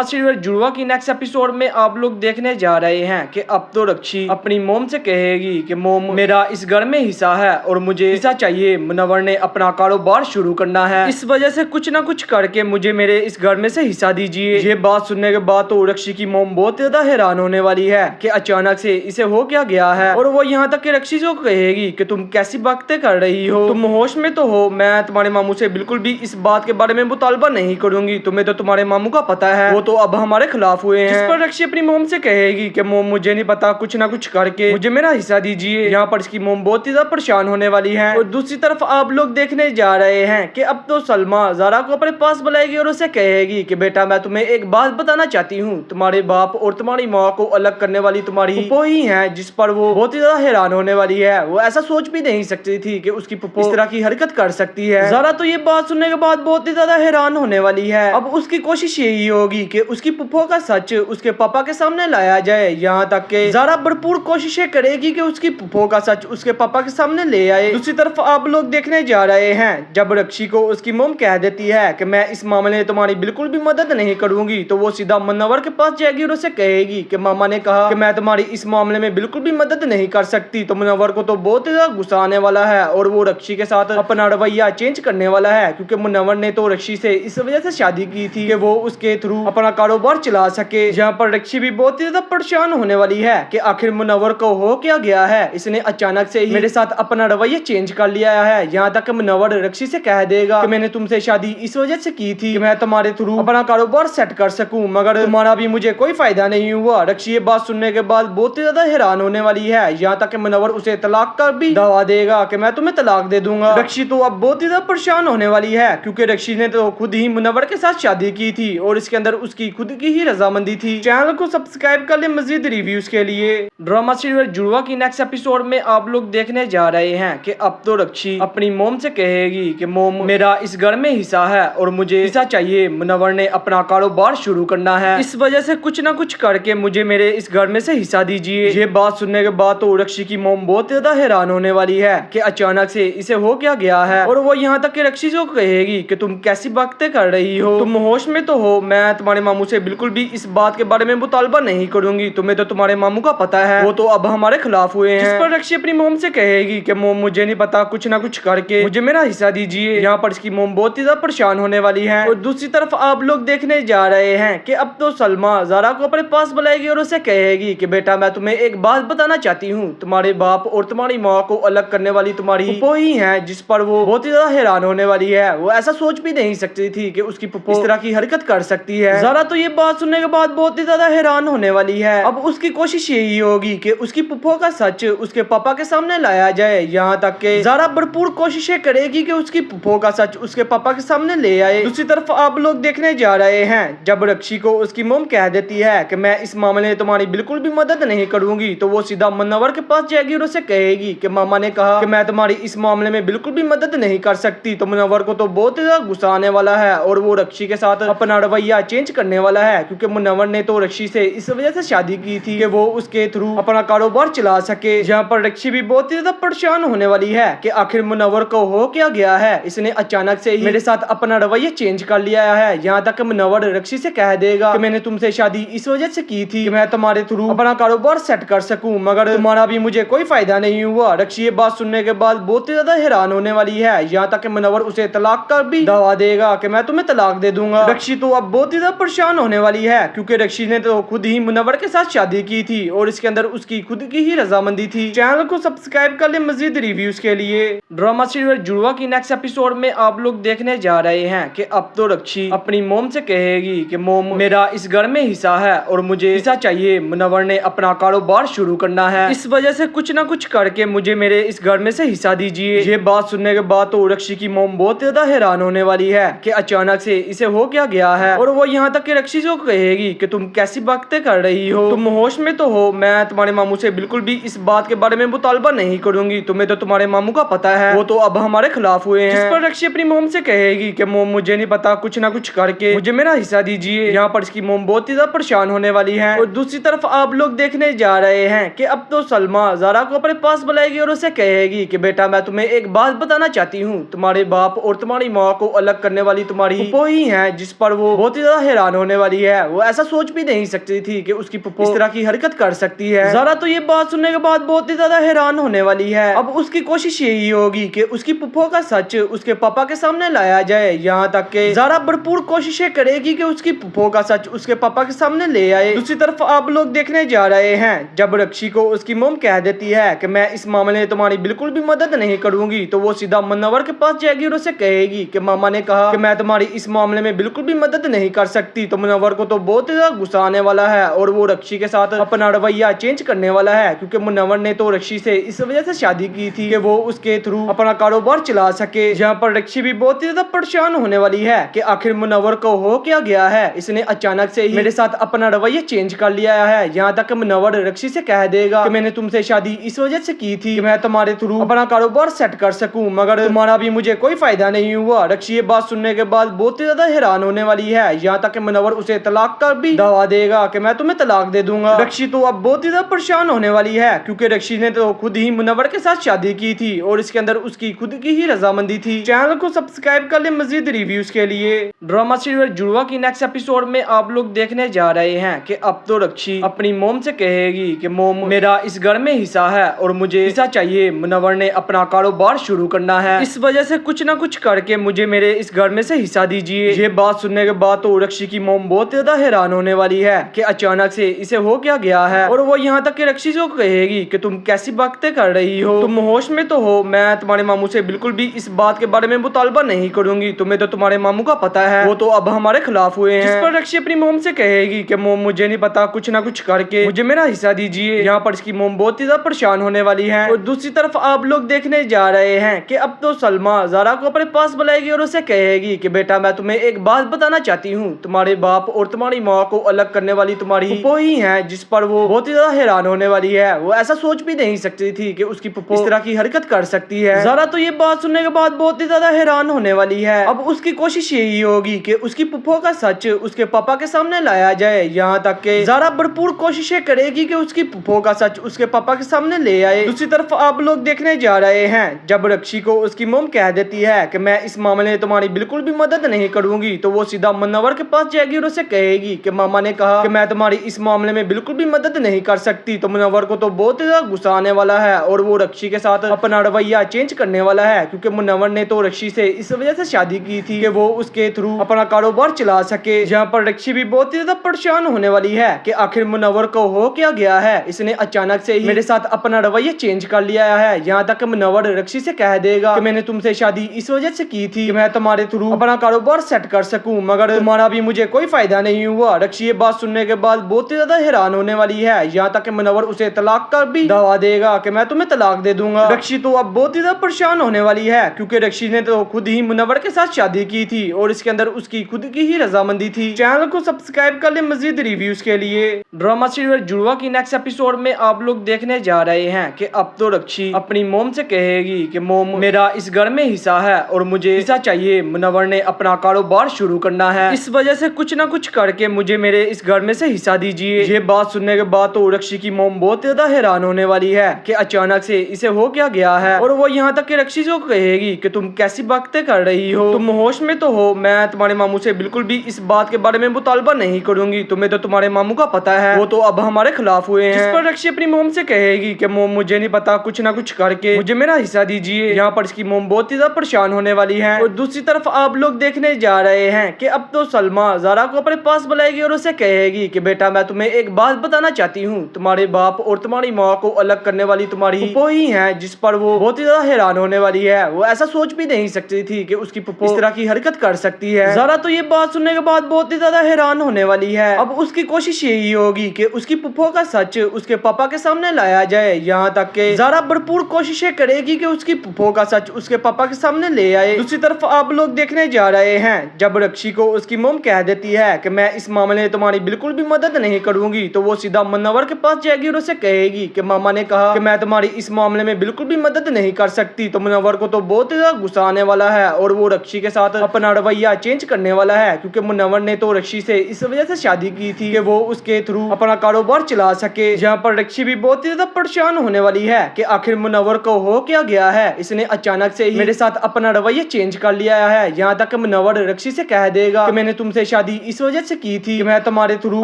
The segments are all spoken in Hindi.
सीरियल जुड़वा की नेक्स्ट एपिसोड में आप लोग देखने जा रहे हैं कि अब तो रक्षी अपनी मोम से कहेगी कि मोम मेरा इस घर में हिस्सा है और मुझे हिस्सा चाहिए। मुनव्वर ने अपना कारोबार शुरू करना है, इस वजह से कुछ ना कुछ करके मुझे मेरे इस घर में से हिस्सा दीजिए। ये बात सुनने के बाद तो रक्षी की मोम बहुत ज्यादा हैरान होने वाली है कि अचानक से इसे हो क्या गया है। और वो यहाँ तक कि रक्षी को कहेगी कि तुम कैसी बातें कर रही हो, तुम होश में तो हो। मैं तुम्हारे मामू से बिल्कुल भी इस बात के बारे में मुतालबा नहीं करूंगी, तुम्हें तो तुम्हारे मामू का पता है, वो तो अब हमारे खिलाफ हुए हैं। जिस पर रक्षी अपनी मोम से कहेगी कि मोम मुझे नहीं पता, कुछ ना कुछ करके मुझे मेरा हिस्सा दीजिए। यहाँ पर इसकी मोम बहुत ही ज्यादा परेशान होने वाली है। और दूसरी तरफ आप लोग देखने जा रहे हैं कि अब तो सलमा ज़ारा को अपने पास बुलाएगी और उसे कहेगी कि बेटा मैं तुम्हें एक बात बताना चाहती हूँ, तुम्हारे बाप और तुम्हारी माँ को अलग करने वाली तुम्हारी पुप्पो ही है। जिस पर वो बहुत ही ज्यादा हैरान होने वाली है। वो ऐसा सोच भी नहीं सकती थी कि उसकी पुप्पो इस तरह की हरकत कर सकती है। ज़ारा तो ये बात सुनने के बाद बहुत ही ज्यादा हैरान होने वाली है। अब उसकी कोशिश यही होगी कि उसकी पुप्पो का सच उसके पापा के सामने लाया जाए। यहाँ तक कि ज़ारा भरपूर कोशिशें करेगी कि उसकी पुप्पो का सच उसके पापा के सामने ले आए। दूसरी तरफ आप लोग देखने जा रहे हैं जब रक्षी को उसकी मोम कह देती है कि मैं इस मामले में तुम्हारी बिल्कुल भी मदद नहीं करूंगी, तो वो सीधा मुनव्वर के पास जाएगी और उसे कहेगी कि मामा ने कहा कि मैं तुम्हारी इस मामले में बिल्कुल भी मदद नहीं कर सकती। तो मुनव्वर को तो बहुत ज्यादा गुस्सा आने वाला है और वो रक्षी के साथ अपना रवैया चेंज करने वाला है, क्योंकि मुनव्वर ने तो रक्षी से इस वजह से शादी की थी कि वो उसके थ्रू अपना कारोबार चला सके। यहाँ पर रक्षी भी बहुत ही ज्यादा परेशान होने वाली है कि आखिर मुनव्वर को हो क्या गया है, इसने अचानक से ही मेरे साथ अपना रवैया चेंज कर लिया है। यहाँ तक मुनव्वर रक्षी से कह देगा कि मैंने तुमसे शादी इस वजह से की थी कि मैं तुम्हारे थ्रू अपना कारोबार सेट कर सकूं, मगर तुम्हारा भी मुझे कोई फायदा नहीं हुआ। रक्षी ये बात सुनने के बाद बहुत ही ज्यादा हैरान होने वाली है। यहाँ तक कि मुनव्वर उसे तलाक का भी दावा देगा कि मैं तुम्हें तलाक दे दूंगा। रक्षी तो अब बहुत ही ज्यादा परेशान होने वाली है, क्योंकि रक्षी ने तो खुद ही मुनव्वर के साथ शादी की थी और इसके अंदर उसकी खुद की ही रजामंदी थी। चैनल को सब्सक्राइब कर ले मजीद रिव्यूज के लिए। ड्रामा सीरियल जुड़वा की नेक्स्ट एपिसोड में आप लोग देखने जा रहे हैं कि अब तो रक्षी अपनी मोम से कहेगी कि मोम मेरा इस घर में हिस्सा है और मुझे हिस्सा चाहिए। मुनव्वर ने अपना कारोबार शुरू करना है, इस वजह से कुछ ना कुछ करके मुझे मेरे इस घर में से हिस्सा दीजिए। ये बात सुनने के बाद तो रक्षी की मोम बहुत ज्यादा हैरान होने वाली है कि अचानक से इसे हो क्या गया है। और वो यहाँ तक कि रक्षी को कहेगी कि तुम कैसी बातें कर रही हो, तुम होश में तो हो। मैं तुम्हारे मामू से बिल्कुल भी इस बात के बारे में मुतालबा नहीं करूंगी, तुम्हें तो तुम्हारे मामू का पता है, वो तो अब हमारे खिलाफ हुए हैं। जिस पर रक्षी अपनी मोम से कहेगी कि मोम मुझे नहीं पता, कुछ ना कुछ करके मुझे मेरा हिस्सा दीजिए। यहाँ पर इसकी मोम बहुत ही ज्यादा परेशान होने वाली है। और दूसरी तरफ आप लोग देखने जा रहे हैं कि अब तो सलमा ज़ारा को अपने पास बुलाएगी और उसे कहेगी कि बेटा मैं तुम्हें एक बात बताना चाहती हूँ, तुम्हारे बाप और तुम्हारी माँ को अलग करने वाली तुम्हारी पुप्पो ही है। जिस पर वो बहुत ही ज्यादा हैरान होने वाली है। वो ऐसा सोच भी नहीं सकती थी कि उसकी पुप्पो इस तरह की हरकत कर सकती है। ज़ारा तो ये बात सुनने के बाद बहुत ही ज्यादा हैरान होने वाली है। अब उसकी कोशिश यही होगी कि उसकी पुप्पो का सच उसके पापा के सामने लाया जाए। यहाँ तक कि ज़ारा भरपूर कोशिशें करेगी कि उसकी पुप्पो का सच उसके पापा के सामने ले आए। दूसरी तरफ आप लोग देखने जा रहे हैं जब रक्षी को उसकी मोम कह देती है कि मैं इस मामले में तुम्हारी बिल्कुल भी मदद नहीं करूंगी, तो वो सीधा मुनव्वर के पास जाएगी और उसे कहेगी कि मामा ने कहा कि मैं तुम्हारी इस मामले में बिल्कुल भी मदद नहीं कर सकती। तो मुनव्वर को तो बहुत ज्यादा गुस्सा आने वाला है और वो रक्षी के साथ अपना रवैया चेंज करने वाला है, क्योंकि मुनव्वर ने तो रक्षी से इस वजह से शादी की थी कि वो उसके थ्रू अपना कारोबार चला सके। यहाँ पर रक्षी भी बहुत ज्यादा परेशान होने वाली है कि आखिर मुनव्वर को हो क्या गया है, इसने अचानक से ही मेरे साथ अपना रवैया चेंज कर लिया है। यहाँ तक मुनव्वर रक्षी से कह देगा कि मैंने तुमसे शादी इस वजह से की थी कि मैं तुम्हारे थ्रू अपना कारोबार सेट कर सकूं, मगर तुम्हारा भी मुझे कोई फायदा नहीं हुआ। रक्षी ये बात सुनने के बाद बहुत ज्यादा हैरान होने वाली है। यहाँ तक मुनव्वर उसे तलाक का भी दावा देगा कि मैं तुम्हें तलाक दे दूंगा। रक्षी तो अब बहुत ज्यादा परेशान होने वाली है, क्योंकि रक्षी ने तो खुद ही मुनव्वर के साथ शादी की थी और इसके अंदर उसकी खुद की ही रजामंदी थी। चैनल को सब्सक्राइब कर ले मजीद रिव्यूज के लिए। ड्रामा सीरियल जुड़वा की नेक्स्ट एपिसोड में आप लोग देखने जा रहे हैं कि अब तो रक्षी अपनी मोम से कहेगी कि मोम मेरा इस घर में हिस्सा है और मुझे हिस्सा चाहिए। मुनव्वर ने अपना कारोबार शुरू करना है, इस वजह से कुछ ना कुछ करके मुझे मेरे इस घर में से हिस्सा दीजिए। ये बात सुनने के बाद तो रक्षी की मोम बहुत ज्यादा हैरान होने वाली है कि अचानक से इसे हो क्या गया है। और वो यहाँ तक कि रक्षी को कहेगी कि तुम कैसी बातें कर रही हो, तुम होश में तो हो। मैं तुम्हारे मामू से बिल्कुल भी इस बात के बारे में मुतालबा नहीं करूंगी, तुम्हें तो तुम्हारे मामू का पता है, वो तो अब हमारे खिलाफ हुए हैं। जिस पर रक्षी अपनी मोम से कहेगी कि मोम मुझे नहीं पता, कुछ ना कुछ करके मुझे मेरा हिस्सा दीजिए। यहाँ पर इसकी मोम बहुत ही ज्यादा परेशान होने वाली है। और दूसरी तरफ आप लोग देखने जा रहे हैं कि अब तो सलमा ज़ारा को अपने पास बुलाएगी और उसे कहेगी कि बेटा मैं तुम्हें एक बात बताना चाहती हूँ, तुम्हारे बाप और तुम्हारी माँ को अलग करने वाली तुम्हारी पुप्पो ही है। जिस पर वो बहुत ही ज्यादा हैरान हैरान होने वाली है। वो ऐसा सोच भी नहीं सकती थी कि उसकी पुप्पो इस तरह की हरकत कर सकती है। ज़ारा तो ये बात सुनने के बाद बहुत ही ज्यादा हैरान होने वाली है। अब उसकी कोशिश यही होगी कि उसकी पुप्पो का सच उसके पापा के सामने लाया जाए। यहाँ तक कि ज़ारा भरपूर कोशिशें करेगी कि उसकी पुप्पो का सच उसके पापा के सामने ले आए। दूसरी तरफ आप लोग देखने जा रहे हैं जब रक्षी को उसकी मोम कह देती है कि मैं इस मामले में तुम्हारी बिल्कुल भी मदद नहीं करूंगी, तो वो सीधा मुनव्वर के पास जाएगी और उसे कहेगी कि मामा ने कहा कि मैं तुम्हारी इस मामले में बिल्कुल भी मदद नहीं कर सकती। तो मुनव्वर को तो बहुत ज्यादा गुस्सा आने वाला है और वो रक्षी के साथ अपना रवैया चेंज करने वाला है, क्योंकि मुनव्वर ने तो रक्षी से इस वजह से शादी की थी कि वो उसके थ्रू अपना कारोबार चला सके। जहाँ पर रक्षी भी बहुत ही ज्यादा परेशान होने वाली है कि आखिर मुनव्वर को हो क्या गया है, इसने अचानक से ही मेरे साथ अपना रवैया चेंज कर लिया है। यहाँ तक मुनव्वर रक्षी से कह देगा कि मैंने तुमसे शादी इस वजह से की थी कि मैं तुम्हारे थ्रू अपना कारोबार सेट कर सकूं, मगर तुम्हारा भी मुझे कोई फायदा नहीं हुआ। रक्षी ये बात सुनने के बाद बहुत ही ज्यादा हैरान होने वाली है। यहाँ तक कि मुनव्वर उसे तलाक का भी दावा देगा कि मैं तुम्हें तलाक दे दूंगा। रक्षी तो अब बहुत ही ज्यादा परेशान होने वाली है, क्योंकि रक्षी ने तो खुद ही मुनव्वर के साथ शादी की थी और इसके अंदर उसकी खुद की ही रजामंदी थी। चैनल को सब्सक्राइब कर ले मजीद रिव्यूज के लिए। ड्रामा सीरियल जुड़वा की नेक्स्ट एपिसोड में आप लोग देखने जा रहे हैं कि अब तो रक्षी अपनी मोम से कहेगी कि मोम मेरा इस घर में हिस्सा है और मुझे हिस्सा चाहिए। मुनव्वर ने अपना कारोबार शुरू करना है, इस वजह से कुछ ना कुछ करके मुझे मेरे इस घर में से हिस्सा दीजिए। ये बात सुनने के बाद तो रक्षी की मोम बहुत ज्यादा हैरान होने वाली है कि अचानक से इसे हो क्या गया है, और वो यहाँ तक कि रक्षी को कहेगी कि तुम कैसी बातें कर रही हो, तुम होश में तो हो। मैं तुम्हारे मामू से बिल्कुल भी इस बात के बारे में मुतालबा नहीं करूंगी, तुम्हें तो तुम्हारे मामू का पता है, वो तो अब हमारे खिलाफ हुए हैं। जिस पर रक्षी अपनी मोम से कहेगी कि मोम मुझे नहीं पता, कुछ ना कुछ करके मुझे मेरा हिस्सा दीजिए। यहाँ पर इसकी मोम बहुत ही ज्यादा परेशान होने वाली है। और दूसरी तरफ आप लोग देखने जा रहे हैं कि अब तो सलमा ज़ारा को अपने पास बुलाएगी और उसे कहेगी कि बेटा मैं तुम्हें एक बात बताना चाहती हूँ, तुम्हारे बाप और तुम्हारी माँ को अलग करने वाली तुम्हारी पुप्पो ही है। जिस पर वो बहुत ही ज्यादा हैरान होने वाली है। वो ऐसा सोच भी नहीं सकती थी कि उसकी पुप्पो इस तरह की हरकत कर सकती है। ज़ारा तो ये बात सुनने के बाद बहुत ही ज्यादा हैरान होने वाली है। अब उसकी कोशिश यही होगी कि उसकी पुप्पो का सच उसके पापा के सामने लाया जाए। यहाँ तक कि ज़ारा भरपूर कोशिशें करेगी कि उसकी पुप्पो का सच उसके पापा के सामने ले आए। दूसरी तरफ आप लोग देखने जा रहे हैं जब रक्षी को उसकी मोम कह देती है कि मैं इस मामले में तुम्हारी बिल्कुल भी मदद नहीं करूंगी, तो वो सीधा मुनव्वर के पास जाएगी और उसे कहेगी कि मामा ने कहा कि मैं तुम्हारी इस मामले में बिल्कुल भी मदद नहीं कर सकती। तो मुनव्वर को तो बहुत ज्यादा गुस्सा आने वाला है और वो रक्षी के साथ अपना रवैया चेंज करने वाला है, क्योंकि मुनव्वर ने तो रक्षी से इस वजह से शादी की थी कि वो उसके थ्रू अपना कारोबार चला सके। जहाँ पर रक्षी भी बहुत ज्यादा परेशान होने वाली है कि आखिर मुनव्वर को हो क्या गया है, इसने अचानक से ही मेरे साथ अपना रवैया चेंज कर लिया है। यहाँ तक मुनव्वर रक्षी से कह देगा कि मैंने तुमसे शादी इस वजह से की थी कि मैं तुम्हारे थ्रू अपना कारोबार सेट कर सकूं, मगर तुम्हारा भी मुझे कोई फायदा नहीं हुआ। रक्षी ये बात सुनने के बाद बहुत ही ज्यादा हैरान होने वाली है। यहाँ तक कि मुनव्वर उसे तलाक का भी दावा देगा कि मैं तुम्हें तलाक दे दूंगा। रक्षी तो अब बहुत ही ज्यादा परेशान होने वाली है, क्योंकि रक्षी ने तो खुद ही मुनव्वर के साथ शादी की थी और इसके अंदर उसकी खुद की ही रजामंदी थी। चैनल को सब्सक्राइब कर ले मजीद रिव्यूज के लिए। ड्रामा सीरियल जुड़वा की नेक्स्ट एपिसोड में आप लोग देखने जा रहे हैं कि अब तो रक्षी अपनी मोम से कहेगी कि मोम मेरा इस घर में हिस्सा है और मुझे हिस्सा चाहिए। मुनव्वर ने अपना कारोबार शुरू करना है, इस वजह से कुछ ना कुछ करके मुझे मेरे इस घर में से हिस्सा दीजिए। ये बात सुनने के बाद तो रक्षी की मोम बहुत ज्यादा हैरान होने वाली है कि अचानक से इसे हो क्या गया है, और वो यहाँ तक कि रक्षी को कहेगी कि तुम कैसी बातें कर रही हो, तुम होश में तो हो। मैं तुम्हारे मामू से बिल्कुल भी इस बात के बारे में मुतालबा नहीं करूंगी, तुम्हें तो तुम्हारे मामू का पता है, वो तो अब हमारे खिलाफ हुए हैं। जिस पर रक्षी अपनी मोम से कहेगी कि मोम मुझे नहीं पता, कुछ ना कुछ करके मुझे मेरा हिस्सा दीजिए। यहाँ पर इसकी मोम बहुत ही ज्यादा परेशान होने वाली है। और दूसरी तरफ आप लोग देखने जा रहे हैं कि अब तो सलमा ज़ारा को अपने पास बुलाएगी और उसे कहेगी कि बेटा मैं तुम्हें एक बात बताना चाहती हूँ, तुम्हारे बाप और तुम्हारी माँ को अलग करने वाली तुम्हारी पुप्पो ही है। जिस पर वो बहुत ही ज्यादा हैरान होने वाली है। वो ऐसा सोच भी नहीं सकती थी कि उसकी पुप्पो इस तरह की हरकत कर सकती है। ज़ारा तो ये बात सुनने के बाद बहुत ही ज्यादा हैरान होने वाली है। अब उसकी कोशिश यही होगी कि उसकी पुप्पो का सच उसके पापा के सामने लाया जाए। यहाँ तक कि ज़ारा भरपूर कोशिशें करेगी कि उसकी पुप्पो का सच उसके पापा के सामने ले आए। दूसरी तरफ आप लोग देखने जा रहे हैं जब रक्षी को उसकी मोम कह देती है कि मैं इस मामले में तुम्हारी बिल्कुल भी मदद नहीं करूंगी, तो वो सीधा मुनव्वर के पास जाएगी और उसे कहेगी कि मामा ने कहा कि मैं तुम्हारी इस मामले में बिल्कुल भी मदद नहीं कर सकती। तो मुनव्वर को तो बहुत ज्यादा गुस्सा आने वाला है और वो रक्षी के साथ अपना रवैया चेंज करने वाला है, क्योंकि मुनव्वर ने तो रक्षी से इस वजह से शादी की थी कि वो उसके थ्रू अपना कारोबार चला सके। जहाँ पर रक्षी भी बहुत ज्यादा परेशान होने वाली है कि आखिर मुनव्वर को हो क्या गया है, इसने अचानक से ही मेरे साथ अपना रवैया चेंज कर लिया है। यहाँ तक मुनव्वर रक्षी से कह देगा कि मैंने तुमसे शादी इस वजह से की थी कि मैं तुम्हारे थ्रू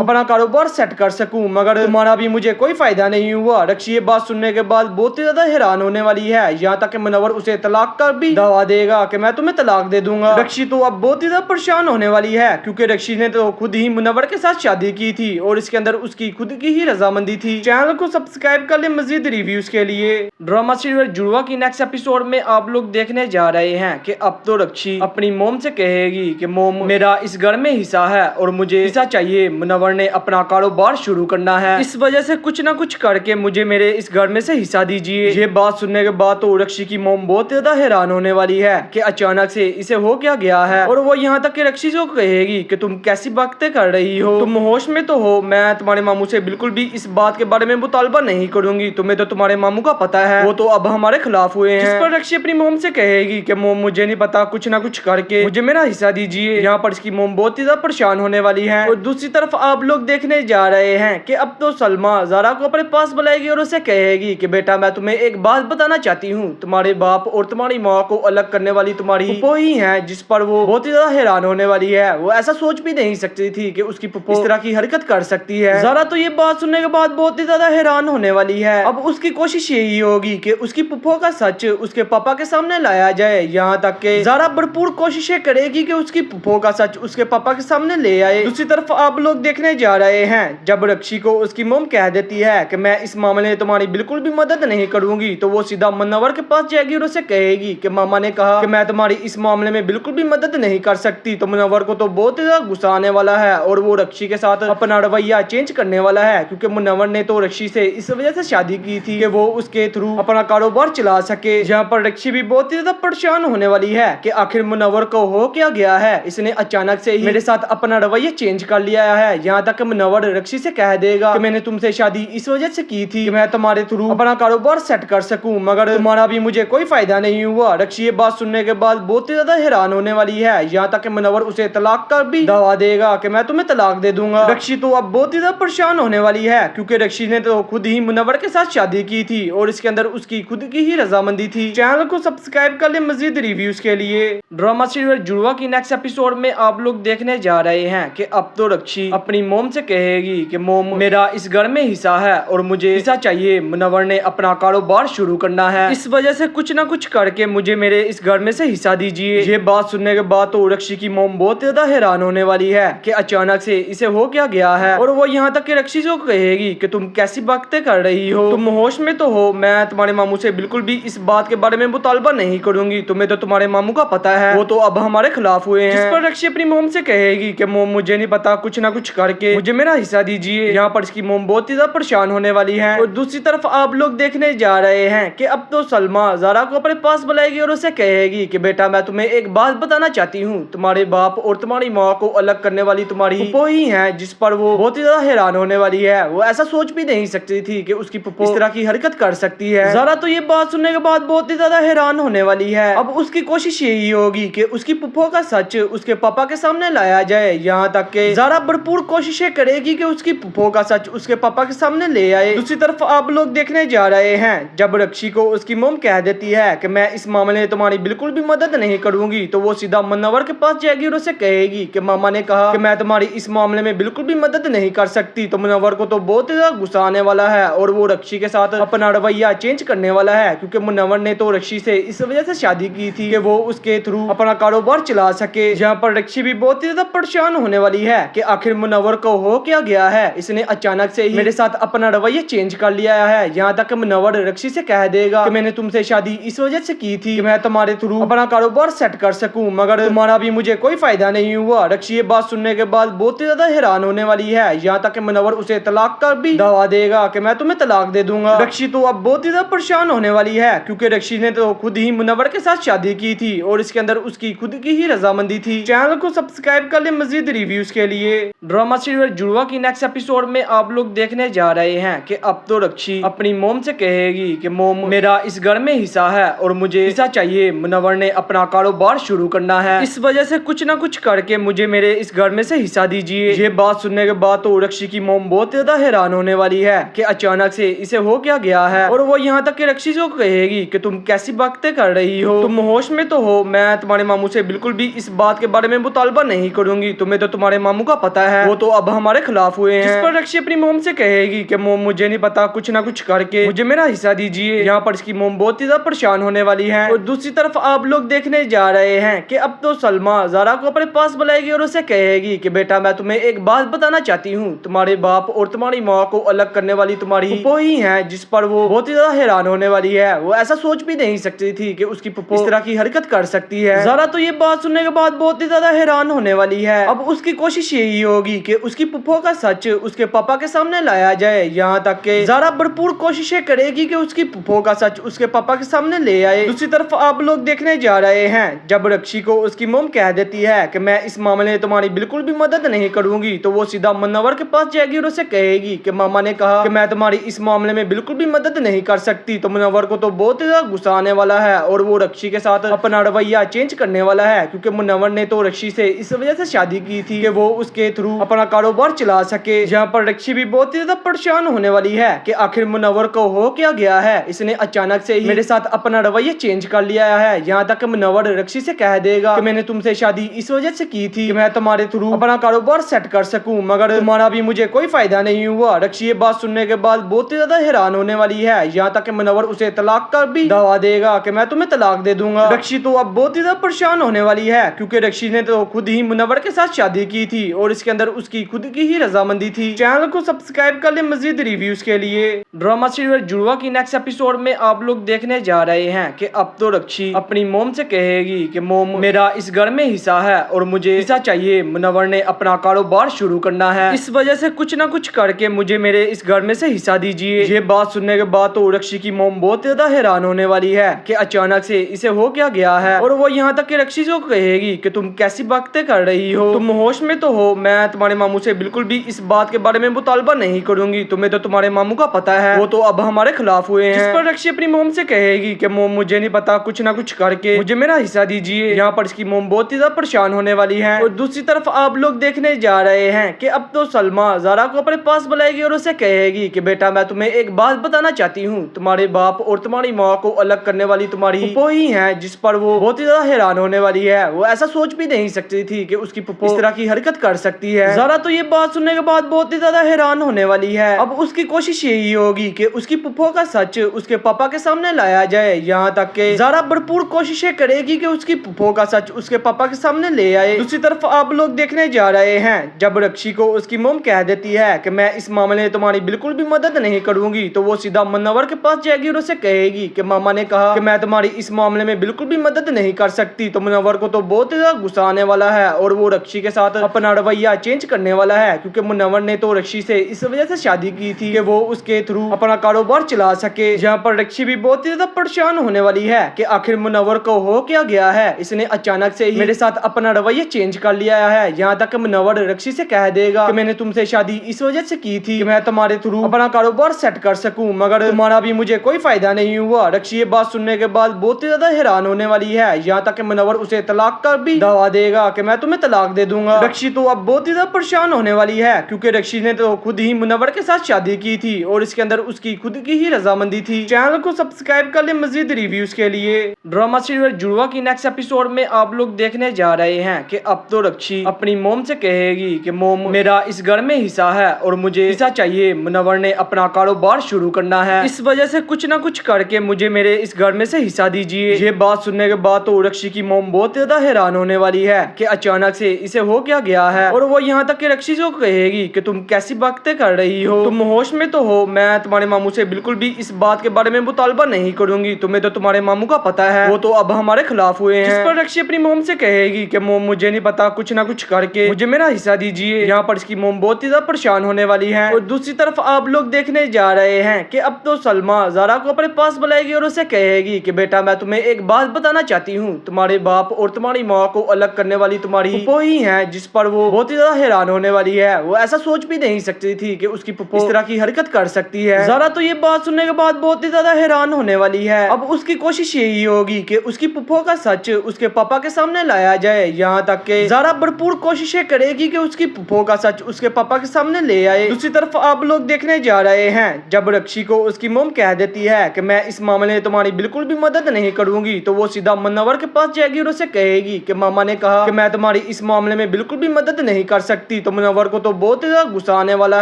अपना कारोबार सेट कर सकूं, मगर तुम्हारा भी मुझे कोई फायदा नहीं हुआ। रक्षी ये बात सुनने के बाद बहुत ही ज्यादा हैरान होने वाली है, यहाँ तक कि मुनव्वर उसे तलाक का भी दावा देगा कि मैं तुम्हें तलाक दे दूंगा। रक्षी तो अब बहुत ही ज्यादा परेशान होने वाली है, क्योंकि रक्षी ने तो खुद ही मुनव्वर के साथ शादी की थी और इसके अंदर उसकी खुद की ही रजामंदी थी। चैनल को सब्सक्राइब कर ले मजीद रिव्यूज के लिए। ड्रामा सीरियल जुड़वा की नेक्स्ट एपिसोड में आप लोग देखने जा रहे हैं कि अब तो रक्षी अपनी मोम से कहेगी कि मोम मेरा इस घर में हिस्सा है और मुझे हिस्सा चाहिए। मुनव्वर ने अपना कारोबार शुरू करना है, इस वजह से कुछ ना कुछ करके मुझे मेरे इस घर में से हिस्सा दीजिए। ये बात सुनने के बाद तो रक्षी की मोम बहुत ज्यादा हैरान होने वाली है कि अचानक से इसे हो क्या गया है, और वो यहाँ तक कि रक्षी को कहेगी कि तुम कैसी बातें कर रही हो, तुम होश में तो हो। मैं तुम्हारे मामू से बिल्कुल भी इस बात के बारे में मुतालबा नहीं करूंगी, तुम्हें तो तुम्हारे मामू का पता है, वो तो अब हमारे खिलाफ हुए हैं। जिस पर रक्षी अपनी मोम से कहेगी कि मोम मुझे नहीं पता, कुछ ना कुछ करके मुझे मेरा हिस्सा दीजिए। यहाँ पर इसकी मोम बहुत ही ज्यादा परेशान होने वाली है। और दूसरी तरफ आप लोग देखने जा रहे हैं कि अब तो सलमा ज़ारा को अपने पास बुलाएगी और उसे कहेगी कि बेटा मैं तुम्हें एक बात बताना चाहती हूँ, तुम्हारे बाप और तुम्हारी माँ को अलग करने वाली तुम्हारी फुप्पो ही है। जिस पर वो बहुत ही ज्यादा हैरान होने वाली है, वो ऐसा सोच भी नहीं सकती थी कि उसकी फुप्पो इस तरह की हरकत कर सकती है। ज़ारा तो ये बात सुनने के बाद बहुत ही ज्यादा हैरान होने वाली है। अब उसकी कोशिश यही होगी कि उसकी फुप्पो का सच उसके पापा के सामने लाया जाए, यहाँ तक कि ज़ारा भरपूर कोशिशें करेगी कि उसकी फुप्पो का सच उसके पापा के सामने ले आए। दूसरी तरफ आप लोग देखने जा रहे हैं जब रक्षी को उसकी मोम कह देती है कि मैं इस मामले में तुम्हारी बिल्कुल भी मदद नहीं करूंगी, तो वो सीधा मुनव्वर के पास जाएगी और उसे कहेगी कि मामा ने कहा कि मैं तुम्हारी इस मामले में बिल्कुल भी मदद नहीं कर सकती। तो मुनव्वर को तो बहुत ही ज्यादा गुस्सा आने वाला है और वो रक्षी के साथ अपना रवैया चेंज करने वाला है, क्योंकि मुनव्वर ने तो रक्षी से इस वजह से शादी की थी कि वो उसके थ्रू अपना कारोबार चला सके। जहाँ पर रक्षी भी बहुत ही ज्यादा परेशान होने वाली है कि आखिर मुनव्वर को हो क्या गया है, इसने अचानक से ही मेरे साथ अपना रवैया चेंज कर लिया है। यहाँ तक मुनव्वर रक्षी से कह देगा कि मैंने तुमसे शादी इस वजह से की थी कि मैं तुम्हारे थ्रू अपना कारोबार सेट कर सकूं, मगर तुम्हारा भी मुझे कोई फायदा नहीं हुआ। रक्षी ये बात सुनने के बाद बहुत ही ज्यादा हैरान होने वाली है, यहाँ तक कि मुनव्वर उसे तलाक का भी दावा देगा कि मैं तुम्हें तलाक दे दूंगा। रक्षी तो अब बहुत ही ज्यादा परेशान होने वाली है, क्योंकि रक्षी ने तो खुद ही मुनव्वर के साथ शादी की थी और इसके अंदर उसकी खुद की ही रजामंदी थी। चैनल को सब्सक्राइब कर ले मजीद रिव्यूज के लिए। ड्रामा सीरियल जुड़वा की नेक्स्ट एपिसोड में आप लोग देखने जा रहे हैं कि अब तो रक्षी अपनी मोम से कहेगी कि मोम मेरा इस घर में हिस्सा है और मुझे हिस्सा चाहिए। मुनव्वर ने अपना कारोबार शुरू करना है, इस वजह से कुछ ना कुछ करके मुझे मेरे इस घर में से हिस्सा दीजिए। ये बात सुनने के बाद तो रक्षी की मोम बहुत ज्यादा हैरान होने वाली है कि अचानक से इसे हो क्या गया है, और वो यहाँ तक कि रक्षी को कहेगी कि तुम कैसी बातें कर रही हो, तुम होश में तो हो। मैं तुम्हारे मामू से बिल्कुल भी इस बात के बारे में मुतालबा नहीं करूंगी, तुम्हें तो तुम्हारे मामू का पता है, वो तो अब हमारे खिलाफ हुए हैं। जिस पर रक्षी अपनी मोम से कहेगी कि मोम मुझे नहीं पता, कुछ ना कुछ करके मुझे मेरा हिस्सा दीजिए। यहाँ पर इसकी मोम बहुत ही ज्यादा परेशान होने वाली है। और दूसरी तरफ आप लोग देखने जा रहे हैं कि अब तो सलमा ज़ारा को अपने पास बुलाएगी और उसे कहेगी कि बेटा मैं तुम्हें एक बात बताना चाहती हूँ, तुम्हारे बाप और तुम्हारी माँ को अलग करने वाली तुम्हारी फुप्पो ही है। जिस पर वो बहुत ही ज्यादा हैरान होने वाली है, वो ऐसा सोच भी नहीं सकती थी कि उसकी फुप्पो इस तरह की हरकत कर सकती है। ज़ारा तो ये बात सुनने के बाद बहुत ही ज्यादा हैरान होने वाली है। अब उसकी कोशिश यही होगी कि उसकी फुप्पो का सच उसके पापा के सामने लाया जाए, यहाँ तक कि ज़ारा भरपूर कोशिशें करेगी कि उसकी फुप्पो का सच उसके पापा के सामने ले आए। दूसरी तरफ आप लोग देखने जा रहे हैं जब रक्षी को उसकी मोम कह देती है कि मैं इस मामले में तुम्हारी बिल्कुल भी मदद नहीं करूंगी, तो वो सीधा मुनव्वर के पास जाएगी और उसे कहेगी कि मामा ने कहा कि मैं तुम्हारी इस मामले में बिल्कुल भी मदद नहीं कर सकती। तो मुनव्वर को तो बहुत ही ज्यादा गुस्सा आने वाला है और वो रक्षी के साथ अपना रवैया चेंज करने वाला है, क्योंकि मुनव्वर ने तो रक्षी से इस वजह से शादी की थी कि वो उसके थ्रू अपना कारोबार चला सके। जहाँ पर रक्षी भी बहुत ही ज्यादा परेशान होने वाली है कि आखिर मुनव्वर को हो क्या गया है, इसने अचानक से ही मेरे साथ अपना रवैया चेंज कर लिया है। यहाँ तक मुनव्वर रक्षी से कह देगा कि मैंने तुमसे शादी इस वजह से की थी कि मैं तुम्हारे थ्रू अपना कारोबार सेट कर सकूं, मगर तुम्हारा भी मुझे कोई फायदा नहीं हुआ। रक्षी ये बात सुनने के बाद बहुत ही ज्यादा हैरान होने वाली है, यहाँ तक कि मुनव्वर उसे तलाक का भी दावा देगा कि मैं तुम्हें तलाक दे दूंगा। रक्षी तो अब बहुत ही ज्यादा परेशान होने वाली है, क्योंकि रक्षी ने तो खुद ही मुनव्वर के साथ शादी की थी और इसके अंदर उसकी खुद की ही रजामंदी थी। चैनल को सब्सक्राइब कर ले मजीद रिव्यूज के लिए। ड्रामा सीरियल जुड़वा की नेक्स्ट एपिसोड में आप लोग देखने जा रहे हैं कि अब तो रक्षी अपनी मोम से कहेगी कि मोम मेरा इस घर में हिस्सा है और मुझे हिस्सा चाहिए। मुनव्वर ने अपना कारोबार शुरू करना है, इस वजह से कुछ ना कुछ करके मुझे मेरे इस घर में से हिस्सा दीजिए। ये बात सुनने के बाद तो रक्षी की मोम बहुत ज्यादा हैरान होने वाली है कि अचानक से इसे हो क्या गया है, और वो यहाँ तक कि रक्षी को कहेगी कि तुम कैसी बातें कर रही हो, तुम होश में तो हो। मैं तुम्हारे मामू से बिल्कुल भी इस बात के बारे में मुतालबा नहीं करूंगी, तुम्हें तो तुम्हारे मामू का पता है, वो तो अब हमारे खिलाफ हुए हैं। जिस पर रक्षी अपनी मोम से कहेगी कि मोम मुझे नहीं पता, कुछ ना कुछ करके मुझे मेरा हिस्सा दीजिए। यहाँ पर इसकी मोम बहुत ही ज्यादा परेशान होने वाली है। और दूसरी तरफ आप लोग देखने जा रहे हैं कि अब तो सलमा ज़ारा को अपने पास बुलाएगी और उसे कहेगी कि बेटा मैं तुम्हें एक बात बताना चाहती हूँ, तुम्हारे बाप और तुम्हारी माँ को अलग करने वाली तुम्हारी फुप्पो ही है। जिस पर वो बहुत ही ज्यादा हैरान होने वाली है। वो ऐसा सोच भी नहीं सकती थी कि उसकी फुप्पो इस तरह की हरकत कर सकती है। ज़ारा तो ये बात सुनने के बाद बहुत ही ज्यादा हैरान होने वाली है। अब उसकी कोशिश यही होगी कि उसकी फुप्पो का सच उसके पापा के सामने लाया जाए। यहाँ तक कि ज़ारा भरपूर कोशिशें करेगी कि उसकी फुप्पो का सच उसके पापा के सामने ले आए। दूसरी तरफ आप लोग देखने जा रहे हैं जब रक्षी को उसकी मोम कह देती है कि मैं इस मामले में तुम्हारी बिल्कुल भी मदद नहीं करूंगी, तो वो सीधा मुनव्वर के पास जाएगी और उसे कहेगी कि मामा ने कहा कि मैं तुम्हारी इस मामले में बिल्कुल भी मदद नहीं कर सकती। तो मुनव्वर को तो बहुत ही ज्यादा गुस्सा आने वाला है और वो रक्षी के साथ अपना रवैया चेंज करने वाला है, क्योंकि मुनव्वर ने तो रक्षी से इस वजह से शादी की थी कि वो उसके थ्रू अपना कारोबार चला सके। जहाँ पर रक्षी भी बहुत ही ज्यादा परेशान होने वाली है कि आखिर मुनव्वर को हो क्या गया है, इसने अचानक से ही मेरे साथ अपना रवैया चेंज कर लिया है। यहाँ तक मुनव्वर रक्षी से कह देगा कि मैंने तुमसे शादी इस वजह से की थी कि मैं तुम्हारे थ्रू अपना कारोबार सेट कर सकूं, मगर तुम्हारा भी मुझे कोई फायदा नहीं हुआ। रक्षी ये बात सुनने के बाद बहुत ही ज्यादा हैरान होने वाली है। यहाँ तक कि मुनव्वर उसे तलाक का भी दावा देगा कि मैं तुम्हें तलाक दे दूंगा। रक्षी तो अब बहुत ही ज्यादा परेशान होने वाली है, क्योंकि रक्षी ने तो खुद ही मुनव्वर के साथ शादी की थी और इसके अंदर उसकी खुद की ही रजामंदी थी। चैनल को सब्सक्राइब कर ले मजीद रिव्यूज के लिए। ड्रामा सीरियल जुड़वा की नेक्स्ट एपिसोड में आप लोग देखने जा रहे हैं कि अब तो रक्षी अपनी मोम से कहेगी कि मोम मेरा इस घर में हिस्सा है और मुझे हिस्सा चाहिए। मुनव्वर ने अपना कारोबार शुरू करना है, इस वजह से कुछ ना कुछ करके मुझे मेरे इस घर में से हिस्सा दीजिए। ये बात सुनने के बाद तो रक्षी की मोम बहुत ज्यादा हैरान होने वाली है कि अचानक से इसे हो क्या गया है। और वो यहाँ तक कि रक्षी को कहेगी कि तुम कैसी बातें कर रही हो, तुम होश में तो हो, मैं तुम्हारे मामू से बिल्कुल भी इस बात के बारे में मुतालबा नहीं करूंगी, तुम्हें तो तुम्हारे मामू का पता है, वो तो अब हमारे खिलाफ हुए हैं। जिस पर रक्षी अपनी मोम से कहेगी कि मोम मुझे नहीं पता, कुछ ना कुछ करके मुझे मेरा हिस्सा दीजिए। यहाँ पर इसकी मोम बहुत ही ज्यादा परेशान होने वाली है। और दूसरी तरफ आप लोग देखने जा रहे हैं कि अब तो सलमा ज़ारा को अपने पास बुलाएगी और उसे कहेगी कि बेटा मैं तुम्हें एक बात बताना चाहती हूँ, तुम्हारे बाप और तुम्हारी माँ को अलग करने वाली तुम्हारी फुप्पो ही है। जिस पर वो बहुत ही ज्यादा हैरान होने वाली है। वो ऐसा सोच भी नहीं सकती थी कि उसकी फुप्पो इस तरह की हरकत कर सकती है। ज़ारा तो ये बात सुनने के बाद बहुत ही ज्यादा हैरान होने वाली है। अब उसकी कोशिश यही होगी कि उसकी फुप्पो का सच उसके पापा के सामने लाया जाए। यहाँ तक कि ज़ारा भरपूर कोशिशें करेगी कि उसकी फुप्पो का सच उसके पापा के सामने ले आए। दूसरी तरफ आप लोग देखने जा रहे हैं जब रक्षी को उसकी मोम कह देती है कि मैं इस मामले में तुम्हारी बिल्कुल भी मदद नहीं करूंगी, तो वो सीधा मुनव्वर के पास जाएगी और उसे कहेगी कि मामा ने कहा कि मैं तुम्हारी इस मामले में बिल्कुल भी मदद नहीं कर सकती। तो मुनव्वर को तो बहुत ही ज्यादा गुस्सा आने वाला है और वो रक्षी के साथ अपना रवैया चेंज करने वाला है, क्योंकि मुनव्वर ने तो रक्षी से इस वजह से शादी की थी कि वो उसके थ्रू अपना कारोबार चला सके। जहाँ पर रक्षी भी बहुत ही ज्यादा परेशान होने वाली है कि आखिर मुनव्वर को हो क्या गया है, इसने अचानक से ही मेरे साथ अपना रवैया चेंज कर लिया है। यहाँ तक मुनव्वर रक्षी से कह देगा कि मैंने तुमसे शादी इस वजह से की थी कि मैं तुम्हारे थ्रू अपना कारोबार सेट कर सकूं, मगर तुम्हारा भी मुझे कोई फायदा नहीं हुआ। रक्षी ये बात सुनने के बाद बहुत ही ज्यादा हैरान होने वाली है। यहाँ तक कि मुनव्वर उसे तलाक का भी दावा देगा कि मैं तुम्हें तलाक दे दूंगा। रक्षी तो अब बहुत ही ज्यादा परेशान होने वाली है, क्योंकि रक्षी ने तो खुद ही मुनव्वर के साथ शादी की थी और इसके अंदर उसकी खुद की ही रजामंदी थी। चैनल को सब्सक्राइब कर ले मजीद रिव्यूज के लिए। ड्रामा सीरियल जुड़वा की नेक्स्ट एपिसोड में आप लोग देखने जा रहे हैं कि अब तो रक्षी अपनी मोम से कहेगी कि मोम मेरा इस घर में हिस्सा है और मुझे हिस्सा चाहिए। मुनव्वर ने अपना कारोबार शुरू करना है, इस वजह से कुछ ना कुछ करके मुझे मेरे इस घर में से हिस्सा दीजिए। ये बात सुनने के बाद तो रक्षी की मोम बहुत ज्यादा हैरान होने वाली है कि अचानक से इसे हो क्या गया है। और वो यहाँ तक कि रक्षी को कहेगी कि तुम कैसी बातें कर रही हो, तुम होश में तो हो, मैं तुम्हारे मामू से बिल्कुल भी इस बात के बारे में मुतालबा नहीं करूंगी, तुम्हें तो तुम्हारे मामू का पता है, वो तो अब हमारे खिलाफ हुए हैं। जिस पर रक्षी अपनी मोम से कहेगी कि मोम मुझे नहीं पता, कुछ ना कुछ करके मुझे मेरा हिस्सा दीजिए। यहाँ पर इसकी मोम बहुत ही ज्यादा परेशान होने वाली है। और दूसरी तरफ आप लोग देखने जा रहे हैं कि अब तो सलमा ज़ारा को अपने पास बुलाएगी और उसे कहेगी कि बेटा मैं तुम्हें एक बात बताना चाहती हूँ, तुम्हारे बाप और तुम्हारी माँ को अलग करने वाली तुम्हारी फुप्पो ही है। जिस पर वो बहुत ही ज्यादा हैरान होने वाली है। वो ऐसा सोच भी नहीं सकती थी कि उसकी फुप्पो इस तरह की हरकत कर सकती है। ज़ारा तो ये बात सुनने के बाद बहुत ही ज्यादा हैरान होने वाली है। अब उसकी कोशिश यही होगी कि उसकी फुप्पो का सच उसके पापा के सामने लाया जाए। यहाँ तक कि ज़ारा भरपूर कोशिशें करेगी कि उसकी फुप्पो का सच उसके पापा के सामने ले आए। दूसरी तरफ आप लोग देखने जा रहे हैं जब रक्षी को उसकी मोम कह देती है कि मैं इस मामले में तुम्हारी बिल्कुल भी मदद नहीं करूंगी, तो वो सीधा मुनव्वर के पास जाएगी और उसे कहेगी कि मामा ने कहा कि मैं तुम्हारी इस मामले में बिल्कुल भी मदद नहीं कर सकती तो मुनव्वर को तो बहुत ज्यादा गुस्सा आने वाला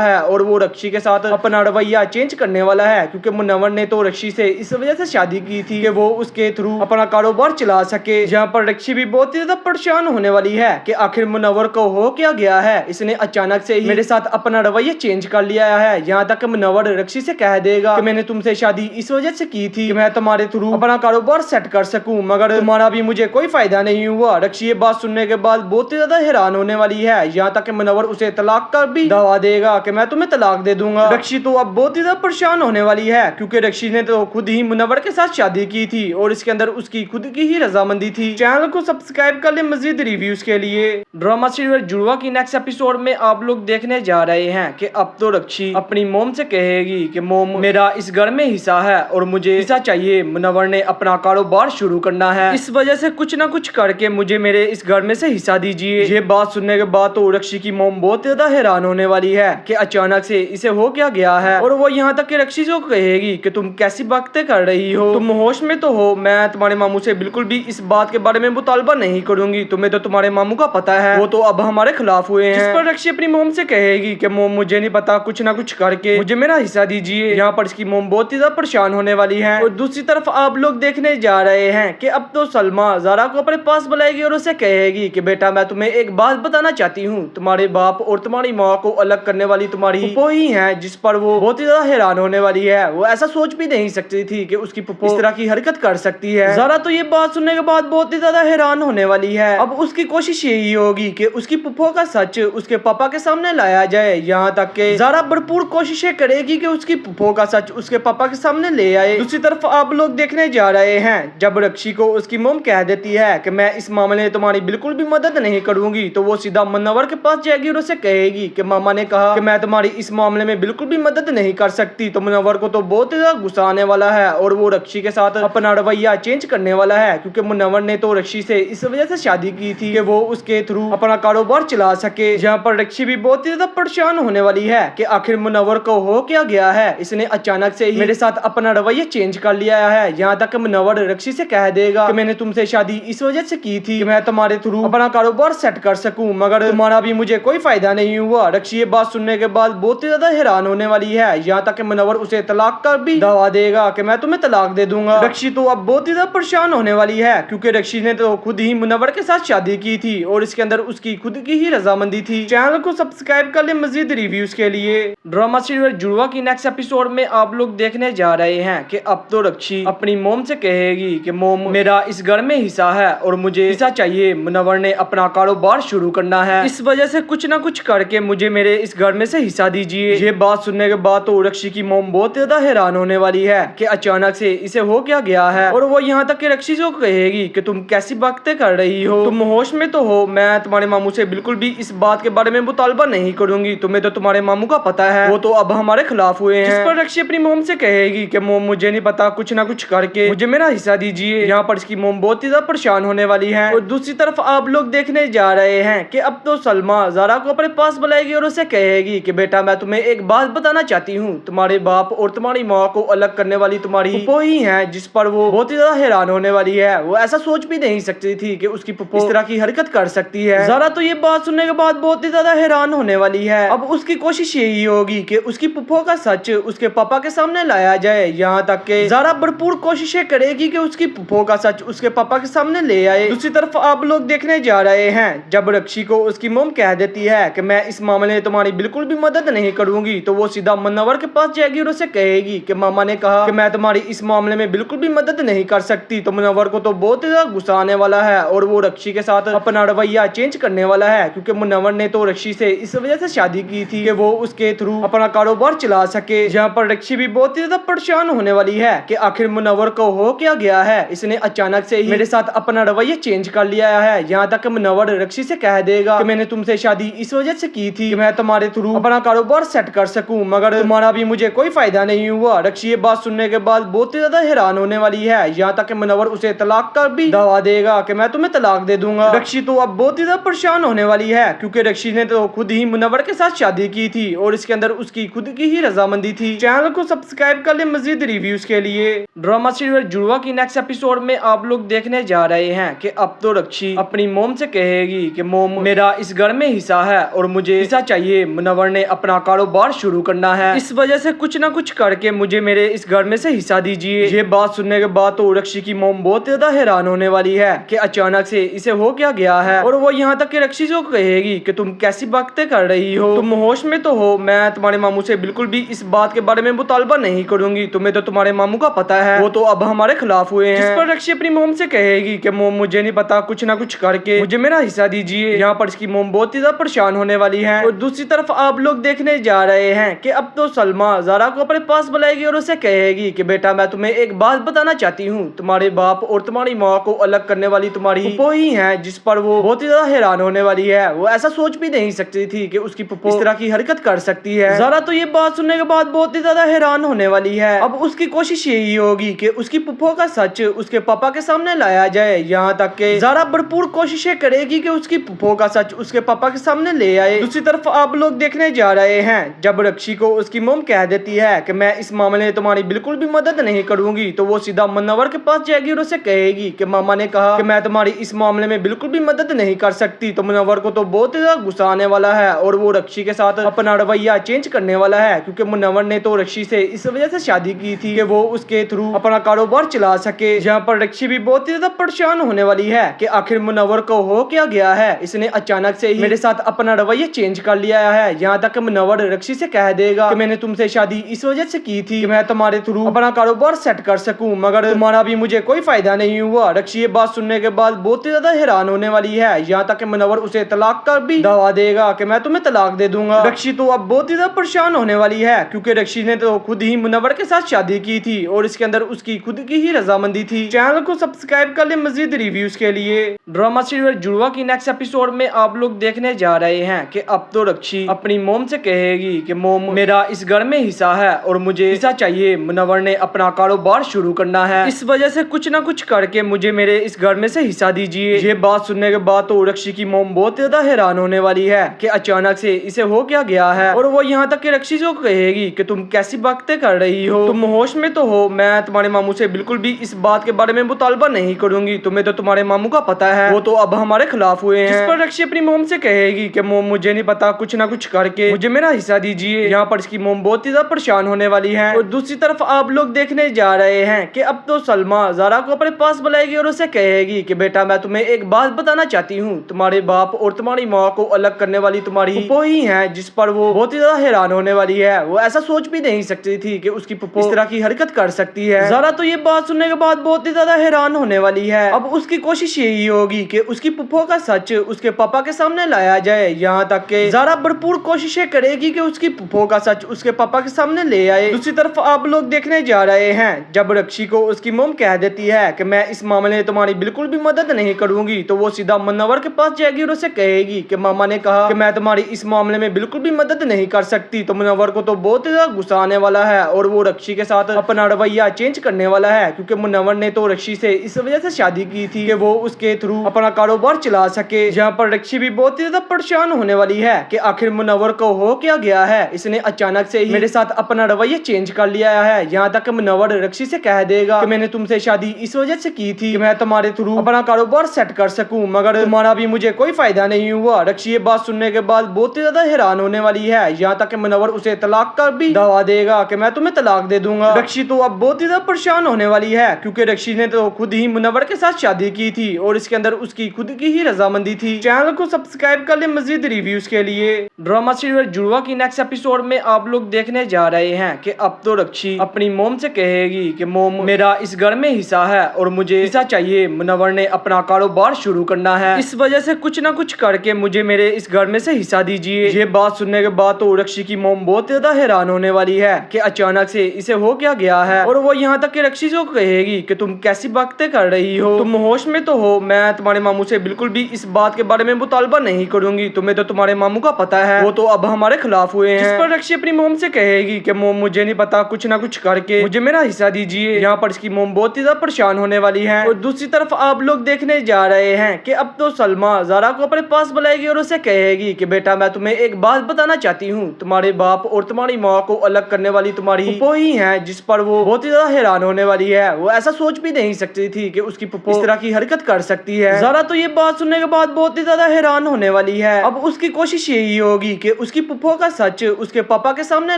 है और वो रक्षी के साथ अपना रवैया चेंज करने वाला है, क्योंकि मुनव्वर ने तो रक्षी से इस वजह से शादी की थी कि वो उसके थ्रू अपना कारोबार चला सके। जहाँ पर रक्षी भी बहुत ज्यादा परेशान होने वाली है कि आखिर मुनव्वर को हो क्या गया है, इसने अचानक से ही मेरे साथ अपना रवैया चेंज कर लिया है। यहाँ तक मुनव्वर रक्षी से कह देगा कि मैंने तुमसे शादी इस वजह से की थी कि मैं तुम्हारे थ्रू अपना कारोबार सेट कर सकूं, मगर तुम्हारा भी मुझे कोई फायदा नहीं हुआ। रक्षी ये बात सुनने के बाद बहुत ही ज्यादा हैरान होने वाली है। यहाँ तक कि मुनव्वर उसे तलाक का भी दावा देगा कि मैं तुम्हें तलाक दे दूंगा। रक्षी तो अब बहुत ही ज्यादा परेशान होने वाली है, क्योंकि रक्षी ने तो खुद ही मुनव्वर के साथ शादी की थी और इसके अंदर उसकी खुद की ही रजामंदी थी। चैनल को सब्सक्राइब कर ले मजीद रिव्यूज के लिए। ड्रामा सीरियल जुड़वा की नेक्स्ट एपिसोड में आप लोग देखने जा रहे हैं कि अब तो रक्षी अपनी मोम से कहेगी कि मोम मेरा इस घर में हिस्सा है और मुझे हिस्सा चाहिए। मुनव्वर ने अपना कारोबार शुरू करना है, इस वजह से कुछ ना कुछ करके मुझे मेरे इस घर में से हिस्सा दीजिए। ये बात सुनने के बाद तो रक्षी की मोम बहुत ज्यादा हैरान होने वाली है कि अचानक से इसे हो क्या गया है, और वो यहाँ तक कि रक्षी को कहेगी कि तुम कैसी बातें कर रही हो, तुम होश में तो हो। मैं तुम्हारे मामू से बिल्कुल भी इस बात के बारे में मुतालबा नहीं करूंगी, तुम्हें तो तुम्हारे मामू का पता है, वो तो अब हमारे खिलाफ हुए हैं। जिस पर रक्षी अपनी मोम से कहेगी कि मोम मुझे नहीं पता, कुछ ना कुछ करके मुझे मेरा हिस्सा दीजिए। यहाँ पर इसकी मोम बहुत ही ज्यादा परेशान होने वाली है। और दूसरी तरफ आप लोग देखने जा रहे हैं कि अब तो सलमा ज़ारा को अपने पास बुलाएगी और उसे कहेगी कि बेटा मैं तुम्हें एक बात बताना चाहती हूँ, तुम्हारे बाप और तुम्हारी माँ को अलग करने वाली तुम्हारी पुप्पो ही है। जिस पर वो बहुत ही ज्यादा हैरान होने वाली है, वो ऐसा सोच भी नहीं सकती थी कि उसकी पुप्पो इस तरह की हरकत कर सकती है। ज़ारा तो ये बात सुनने के बाद बहुत ही ज्यादा हैरान होने वाली है। अब उसकी कोशिश यही होगी कि उसकी पुप्पो का सच उसके पापा के सामने लाया जाए। यहाँ तक के ज़ारा भरपूर कोशिशें करेगी कि उसकी पुप्पो का सच उसके पापा के सामने ले आए। दूसरी तरफ आप लोग देखने जा रहे हैं जब रक्षी को उसकी मोम कह देती है कि मैं इस मामले में तुम्हारी बिल्कुल भी मदद नहीं करूंगी, तो वो सीधा मुनव्वर के पास जाएगी और उसे कहेगी कि मामा ने कहा कि मैं तुम्हारी इस मामले में बिल्कुल भी मदद नहीं कर सकती। तो मुनव्वर को तो बहुत ज्यादा गुस्सा आने वाला है और वो रक्षी के साथ अपना रवैया चेंज करने वाला है, क्योंकि मुनव्वर ने तो रक्षी से इस वजह से शादी की थी कि वो उसके थ्रू अपना कारोबार चला सके। जहाँ पर रक्षी भी बहुत ज्यादा परेशान होने वाली है कि आखिर मुनव्वर को हो क्या गया है, इसने अचानक से ही मेरे साथ अपना रवैया चेंज कर लिया है। यहाँ तक मुनव्वर रक्षी से कह देगा कि मैंने तुमसे शादी इस वजह से की थी कि मैं तुम्हारे थ्रू अपना कारोबार सेट कर सकूं, मगर तुम्हारा भी मुझे कोई फायदा नहीं हुआ। रक्षी ये बात सुनने के बाद बहुत ही ज्यादा हैरान होने वाली है। यहाँ तक कि मुनव्वर उसे तलाक का भी दावा देगा कि मैं तुम्हें तलाक दे दूंगा। रक्षी तो अब बहुत ही ज्यादा परेशान होने वाली है, क्योंकि रक्षी ने तो खुद ही मुनव्वर के साथ शादी की थी और इसके अंदर उसकी खुद की ही रजामंदी थी। चैनल को सब्सक्राइब कर ले मजीद रिव्यूज के लिए। ड्रामा सीरियल जुड़वा की नेक्स्ट एपिसोड में आप लोग देखने जा रहे हैं कि अब तो रक्षी अपनी मोम से कहेगी कि मोम मेरा इस घर में हिस्सा है और मुझे हिस्सा चाहिए। मुनव्वर ने अपना कारोबार शुरू करना है, इस वजह से कुछ ना कुछ करके मुझे मेरे इस घर में से हिस्सा दीजिए। ये बात सुनने के बाद तो रक्षी की मोम बहुत ज्यादा हैरान होने वाली है कि अचानक से इसे हो क्या गया है, और वो यहाँ तक कि रक्षी को कहेगी कि तुम कैसी बातें कर रही हो, तुम होश में तो हो। मैं तुम्हारे मामू से बिल्कुल भी इस बात के बारे में मुतालबा नहीं करूंगी, तुम्हें तो तुम्हारे मामू का पता है, वो तो अब हमारे खिलाफ हुए हैं। जिस पर रक्षी अपनी मोम से कहेगी कि मोम मुझे नहीं पता, कुछ ना कुछ करके मुझे मेरा हिस्सा दीजिए। यहाँ पर इसकी मोम बहुत ही ज्यादा परेशान होने वाली है। और दूसरी तरफ आप लोग देखने जा रहे हैं कि अब तो सलमा ज़ारा को अपने पास बुलाएगी और उसे कहेगी कि बेटा मैं तुम्हें एक बात बताना चाहती हूँ, तुम्हारे बाप और तुम्हारी माँ को अलग करने वाली तुम्हारी पुप्पो ही है। जिस पर वो बहुत ही ज्यादा हैरान होने वाली है, वो ऐसा सोच भी नहीं सकती थी कि उसकी पुप्पो इस तरह की हरकत कर सकती है। ज़ारा तो ये बात सुनने के बाद बहुत ही ज्यादा हैरान होने वाली है। अब उसकी कोशिश यही होगी कि उसकी पुप्पो का सच उसके पापा के सामने लाया जाए। यहाँ तक के ज़ारा भरपूर कोशिशें करेगी कि उसकी पुप्पो का सच उसके पापा के सामने ले आए। दूसरी तरफ आप लोग देखने जा रहे हैं जब रक्षी को उसकी मोम कह देती है कि मैं इस मामले में तुम्हारी बिल्कुल भी मदद नहीं करूंगी, तो वो सीधा मुनव्वर के पास जाएगी और उसे कहेगी कि मामा ने कहा कि मैं तुम्हारी इस मामले में बिल्कुल भी मदद नहीं कर सकती। तो मुनव्वर को तो बहुत ज्यादा गुस्सा आने वाला है और वो रक्षी के साथ अपना रवैया चेंज करने वाला है, क्योंकि मुनव्वर ने तो रक्षी से इस वजह से शादी की थी कि वो उसके थ्रू अपना कारोबार चला सके। जहाँ पर रक्षी भी बहुत ज्यादा परेशान होने वाली है कि आखिर मुनव्वर को हो क्या गया है, इसने अचानक से ही मेरे साथ अपना रवैया चेंज कर लिया है। यहाँ तक मुनव्वर रक्षी से कह देगा कि मैंने तुमसे शादी इस वजह से की थी कि मैं तुम्हारे थ्रू अपना कारोबार सेट कर सकूं, मगर तुम्हारा भी मुझे कोई फायदा नहीं हुआ। रक्षी ये बात सुनने के बाद बहुत ज्यादा हैरान होने वाली है। यहाँ तक कि मुनव्वर उसे तलाक का भी दावा देगा कि मैं तुम्हें तलाक दे दूंगा। रक्षी तो अब बहुत ज्यादा परेशान होने वाली है, क्योंकि रक्षी ने तो खुद ही मुनव्वर के साथ शादी की थी और इसके अंदर उसकी खुद की ही रजामंदी थी। चैनल को सब्सक्राइब कर ले मजीद रिव्यूज के लिए। ड्रामा सीरियल जुड़वा की नेक्स्ट एपिसोड में आप लोग देखने जा रहे हैं कि अब तो रक्षी अपनी मोम से कहेगी कि मोम मेरा इस घर में हिस्सा है और मुझे हिस्सा चाहिए, मुनव्वर ने अपना कारोबार शुरू करना है, इस वजह से कुछ ना कुछ करके मुझे मेरे इस घर में से हिस्सा दीजिए। ये बात सुनने के बाद तो रक्षी की मोम बहुत ज्यादा हैरान होने वाली है कि अचानक से इसे हो क्या गया है, और वो यहाँ तक कि रक्षी को कहेगी कि तुम कैसी बातें कर रही हो, तुम होश में तो हो, मैं तुम्हारे मामू से बिल्कुल भी इस बात के बारे में मुतालबा नहीं करूंगी, तुम्हें तो तुम्हारे मामू का पता है, वो तो अब हमारे खिलाफ हुए हैं। जिस पर रक्षी अपनी मोम से कहेगी कि मोम मुझे नहीं पता, कुछ ना कुछ करके मुझे मेरा हिस्सा दीजिए। यहाँ पर इसकी मोम बहुत ही ज्यादा परेशान होने वाली है। और दूसरी तरफ आप लोग देखने जा रहे हैं कि अब तो सलमा ज़ारा को अपने पास बुलाएगी और उसे कहेगी कि बेटा मैं तुम्हें एक बात बताना चाहती हूँ, तुम्हारे बाप और तुम्हारी माँ को अलग करने वाली तुम्हारी फुप्पो ही है। जिस पर वो बहुत ही ज्यादा हैरान होने वाली है, वो ऐसा सोच भी नहीं सकती थी कि उसकी फुप्पो इस तरह की हरकत कर सकती है। ज़ारा तो ये बात सुनने के बाद बहुत ही ज्यादा हैरान होने वाली है। अब उसकी कोशिश यही होगी कि उसकी फुप्पो का सच उसके पापा के सामने लाया जाए। यहाँ तक कि ज़ारा भरपूर कोशिशें करेगी कि उसकी फुप्पो का सच उसके पापा के सामने ले आए। दूसरी तरफ आप लोग देखने जा रहे हैं जब रक्षी को उसकी मोम कह देती है कि मैं इस मामले में तुम्हारी बिल्कुल भी मदद नहीं करूंगी, तो वो सीधा मुनव्वर के पास जाएगी और उसे कहेगी कि मामा ने कहा कि मैं तुम्हारी इस मामले में बिल्कुल भी मदद नहीं कर सकती। तो मुनव्वर को तो बहुत ज्यादा गुस्सा आने वाला है और वो रक्षी के साथ अपना रवैया चेंज करने वाला है, क्योंकि मुनव्वर ने तो रक्षी से इस वजह से शादी की थी कि वो उसके थ्रू अपना कारोबार चला सके। जहाँ पर रक्षी भी बहुत ही ज्यादा परेशान होने वाली है कि आखिर मुनव्वर को हो क्या गया है, इसने अचानक से ही मेरे साथ अपना रवैया चेंज कर लिया है। यहाँ तक मुनव्वर रक्षी से कह देगा कि मैंने तुमसे शादी इस वजह से की थी कि मैं तुम्हारे थ्रू अपना कारोबार सेट कर सकूं, मगर तुम्हारा भी मुझे कोई फायदा नहीं हुआ। रक्षी ये बात सुनने के बाद बहुत ही ज्यादा हैरान होने वाली है। यहाँ तक कि मुनव्वर उसे तलाक का भी दावा देगा कि मैं तुम्हें तलाक दे दूंगा। रक्षी तो अब बहुत ही ज्यादा परेशान होने वाली है, क्योंकि रक्षी ने तो खुद ही मुनव्वर के साथ शादी की थी और इसके अंदर उसकी खुद की ही रजामंदी थी। चैनल को सब्सक्राइब कर ले मजीद रिव्यूज के लिए। ड्रामा सीरियल जुड़वा की नेक्स्ट एपिसोड में आप लोग देखने जा रहे हैं कि अब तो रक्षी अपनी मोम से कहेगी कि मोम मेरा इस घर में हिस्सा है और मुझे हिस्सा चाहिए, मुनव्वर ने अपना कारोबार शुरू करना है, इस वजह से कुछ ना कुछ करके मुझे मेरे इस घर में से हिस्सा दीजिए। ये बात सुनने के बाद तो रक्षी की मोम बहुत ज्यादा हैरान होने वाली है कि अचानक से इसे हो क्या गया है, और वो यहाँ तक कि रक्षी को कहेगी कि तुम कैसी बातें कर रही हो, तुम होश में तो हो, मैं तुम्हारे मामू से बिल्कुल भी इस बात के बारे में मुतालबा नहीं करूंगी, तुम्हें तो तुम्हारे मामू का पता है, वो तो अब हमारे खिलाफ हुए हैं। जिस पर रक्षी अपनी मोम से कहेगी कि मोम मुझे नहीं पता, कुछ ना कुछ करके मुझे मेरा हिस्सा दीजिए। यहाँ पर इसकी मोम बहुत ही ज्यादा परेशान होने वाली है। और दूसरी तरफ आप लोग देखने जा रहे हैं कि अब तो सलमा ज़ारा को अपने पास बुलाएगी और उसे कहेगी कि बेटा मैं तुम्हें एक बात बताना चाहती हूँ, तुम्हारे बाप और तुम्हारी माँ को अलग करने वाली तुम्हारी फुप्पो ही है। जिस पर वो बहुत ही ज्यादा हैरान होने वाली है, वो ऐसा सोच भी नहीं सकती थी कि उसकी फुप्पो इस तरह की हरकत कर सकती है। ज़ारा तो ये बात सुनने के बाद बहुत ही ज्यादा हैरान होने वाली है। अब उसकी कोशिश यही होगी कि उसकी फुप्पो का सच उसके पापा के सामने लाया जाए। यहाँ तक कि ज़ारा भरपूर कोशिशें करेगी कि उसकी फुप्पो का सच उसके पापा के सामने ले आए। दूसरी तरफ आप लोग देखने जा रहे हैं जब रक्षी को उसकी मोम कह देती है कि मैं इस मामले में तुम्हारी बिल्कुल भी मदद नहीं करूंगी, तो वो सीधा मुनव्वर के पास जाएगी और उसे कहेगी कि मामा ने कहा कि मैं तुम्हारी इस मामले में बिल्कुल भी मदद नहीं कर सकती। तो मुनव्वर को तो बहुत ज्यादा गुस्सा आने वाला है और वो रक्षी के साथ अपना रवैया चेंज करने वाला है, क्योंकि मुनव्वर ने तो रक्षी से इस वजह से शादी की थी कि वो उसके थ्रू अपना कारोबार चला सके। जहाँ पर रक्षी भी बहुत ज्यादा परेशान होने वाली है कि आखिर मुनव्वर को हो क्या गया है, इसने अचानक से ही मेरे साथ अपना रवैया चेंज कर लिया है। यहाँ तक मुनव्वर रक्षी से कह देगा कि मैंने तुमसे शादी इस वजह से की थी कि मैं तुम्हारे थ्रू अपना कारोबार सेट कर सकूं, मगर तुम्हारा भी मुझे कोई फायदा नहीं हुआ। रक्षी ये बात सुनने के बाद बहुत ही ज्यादा हैरान होने वाली है। यहाँ तक कि मुनव्वर उसे तलाक का भी दावा देगा कि मैं तुम्हें तलाक दे दूंगा। रक्षी तो अब बहुत ही ज्यादा परेशान होने वाली है, क्योंकि रक्षी ने तो खुद ही मुनव्वर के साथ शादी की थी और इसके अंदर उसकी खुद की ही रजामंदी थी। चैनल को सब्सक्राइब कर ले मजीद रिव्यूज के लिए। ड्रामा सीरियल जुड़वा की नेक्स्ट एपिसोड में आप लोग देखने जा रहे हैं कि अब तो रक्षी अपनी मोम से कहेगी कि मोम मेरा इस घर में हिस्सा है और मुझे हिस्सा चाहिए, मुनव्वर ने अपना कारोबार शुरू करना है, इस वजह से कुछ ना कुछ करके मुझे मेरे इस घर में से हिस्सा दीजिए। ये बात सुनने के बाद तो रक्षी की मोम बहुत ज्यादा हैरान होने वाली है कि अचानक से इसे हो क्या गया है, और वो यहाँ तक कि रक्षी को कहेगी कि तुम कैसी बातें कर रही हो, तुम होश में तो हो, मैं तुम्हारे मामू से बिल्कुल भी इस बात के बारे में मुतालबा नहीं करूंगी, तुम्हें तो तुम्हारे मामू का पता है, वो तो अब हमारे खिलाफ हुए हैं। जिस पर रक्षी अपनी मोम से कहेगी कि मोम मुझे नहीं पता, कुछ ना कुछ करके मुझे मेरा हिस्सा दीजिए। यहाँ पर इसकी मोम बहुत ही ज्यादा परेशान होने वाली है। और दूसरी तरफ आप लोग देखने जा रहे हैं कि अब तो सलमा ज़ारा को अपने पास बुलाएगी और उसे कहेगी कि बेटा मैं तुम्हें एक बात बताना चाहती हूँ, तुम्हारे बाप और तुम्हारी माँ को अलग करने वाली तुम्हारी फुप्पो ही है। जिस पर वो बहुत ही ज्यादा हैरान होने वाली है, वो ऐसा सोच भी नहीं सकती थी कि उसकी फुप्पो इस तरह की हरकत कर सकती है। ज़ारा तो ये बात सुनने के बाद बहुत ही ज्यादा हैरान होने वाली है। अब उसकी कोशिश यही होगी कि उसकी फुफो का सच उसके पापा के सामने